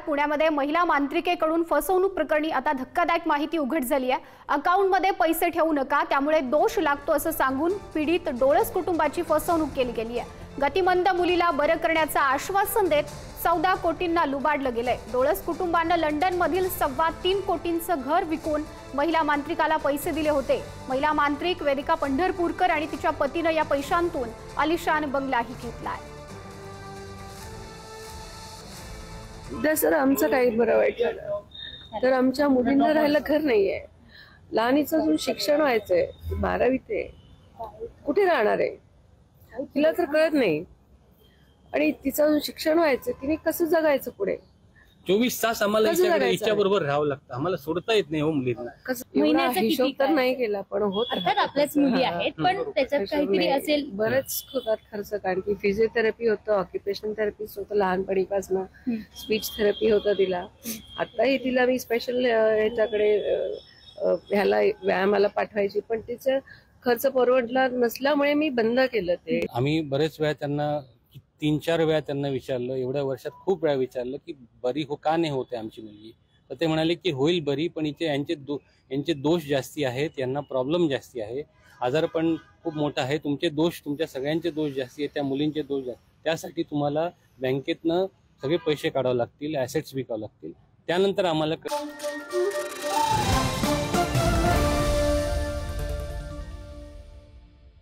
पुण्यामध्ये महिला मांत्रिकेकडून फसवणूक प्रकरणी आता धक्कादायक माहिती उघड झाली आहे। अकाउंटमध्ये पैसे ठेवू नका, त्यामुळे दोष लागतो असं सांगून पीडित डोळस कुटुंबाची फसवणूक केली गेली आहे। गतिमंद मुलीला बरं करण्याचं आश्वासन देत 14 कोटींना लुबाडलं गेलंय। डोळस कुटुंबानं लंडनमधील 3.25 कोटींचं घर विकून महिला मांत्रिकाला पैसे दिले होते। महिला मांत्रिक वेदिका पंढरपूरकर आणि तिच्या पतीनं या पैशांतून आलिशान बंगलाही घेतलाय। सर आमचं काही बरं वाईट झालं तर आमच्या मुलींना राहायला घर नाहीये। लहानीचं अजून शिक्षण व्हायचंय, 12वीत आहे, कुठे राहणार आहे तिला तर कळत नाही। आणि तिचं अजून शिक्षण व्हायचं, तिने कसं जगायचं पुढे? 24 तास आम्हाला हिच्या बरोबर राहावं लागतं, आम्हाला सोडता येत नाही हो मुलींना। हिशोब तर नाही केला पण होत अर्थात आपल्याच मुली आहेत, पण त्याच्यात काहीतरी असेल। बरेच होतात खर्च, कारण की फिजिओथेरपी होतं, ऑक्युपेशन थेरपिस्ट होतं लहानपणीपासून, स्पीच थेरपी होतं तिला। आताही तिला मी स्पेशल ह्याच्याकडे ह्याला व्यायामाला पाठवायची, पण तिचं खर्च परवडला नसल्यामुळे मी बंद केलं ते। आम्ही बरेच वेळा त्यांना 3-4 वेळा त्यांना विचारलं, एवढ्या वर्षात खूप वेळा विचारलं की बरी का नाही होते आमची मुलगी। तर ते म्हणाले की होईल बरी, पण यांचे दोष जास्ती आहेत, यांना प्रॉब्लेम जास्ती आहे, आजारपण खूप मोठा आहे, तुमचे दोष, तुमच्या सगळ्यांचे दोष जास्ती आहेत, त्या मुलींचे दोष जास्त, त्यासाठी तुम्हाला बँकेतनं सगळे पैसे काढावे लागतील, ॲसेट्स विकावे लागतील, त्यानंतर आम्हाला